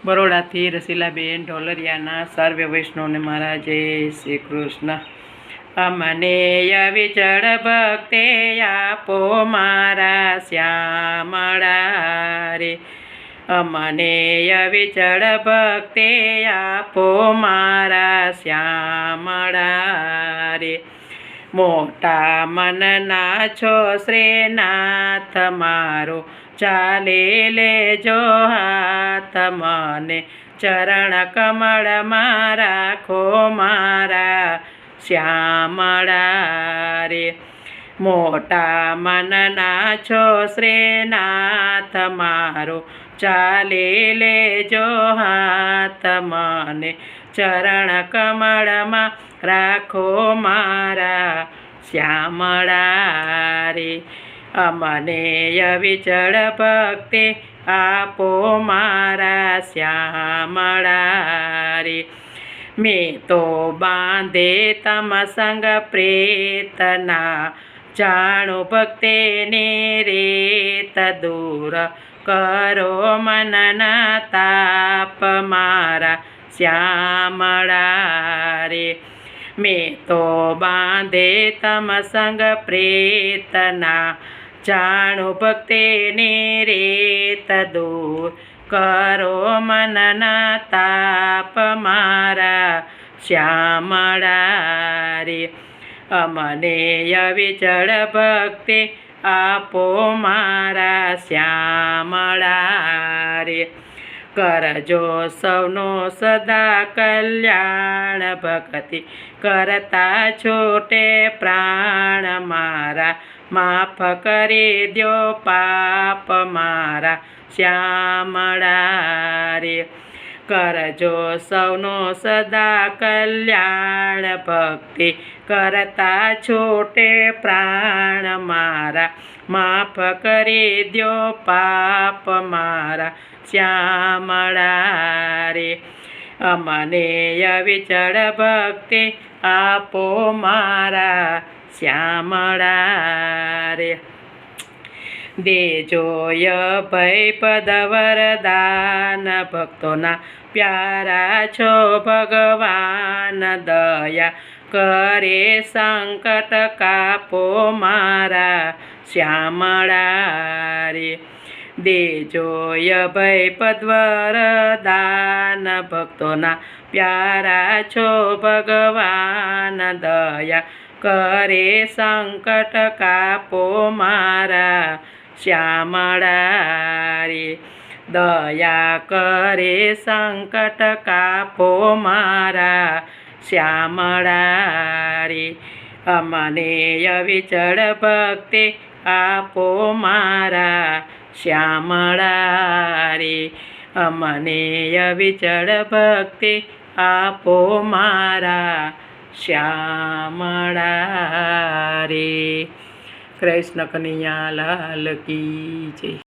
બરોડાથી રસીલાબેન ઢોલરિયાના સર્વે વૈષ્ણવને મારા જય શ્રી કૃષ્ણ. અમને અવિચળ ભક્તે આપો મારા શ્યામળા રે. અમને અવિચળ ભક્તે આપો મારા શ્યામળા રે. મોટા મનના છો શ્રીનાથ મારો, ચાલે લેજો હાથ મને ચરણ કમળમાં રાખો મારા શ્યામળા રે. મોટા મનના છો શ્રીનાથ મારો, ચાલે લેજો હાથ મને ચરણ કમળમાં રાખો મારા શ્યામળા રે. અમને અવિચળ ભક્તિ આપો મારા શ્યામળા રે. મેં તો બાંધે તમ સંગ પ્રેતના, જાણું ભક્તિને રેત દૂર કરો મનના તાપ મારા શ્યામળા રે. મેં તો બાંધે તમ સંગ પ્રેતના, જાણું ભક્તિને રેત દૂર કરો મનના તાપ મારા શ્યામળા રે. અમને અવિચળ ભક્તિ આપો મારા શ્યામળા રે. કરજો સૌનો સદા કલ્યાણ, ભક્તિ કરતા છૂટે પ્રાણ મારા, માફ કરી દ્યો પાપ મારા શ્યામળા રે. કરજો સૌનો સદા કલ્યાણ, ભક્તિ કરતા છૂટે પ્રાણ મારા, માફ કરી દ્યો પાપ મારા શ્યામળા રે. અમને અવિચળ ભક્તિ આપો મારા શ્યામળા રે. દેજો અભય પદ વરદાન, ભક્તોના પ્યારા છો ભગવાન, દયા કરે સંકટ કાપો મારા શ્યામળા રે. દેજો અભય પદ વરદાન, ભક્તોના પ્યારા છો ભગવાન, દયા કરે સંકટ કાપો મારા શ્યામળા રે. દયા કરે સંકટ કાપો મારા શ્યામળા રે. અમને અવિચળ ભક્તિ આપો મારા શ્યામળા રે. અમને અવિચળ ભક્તિ આપો મારા શ્યામળા રે. કૃષ્ણ કનૈયા લાલ કી જય.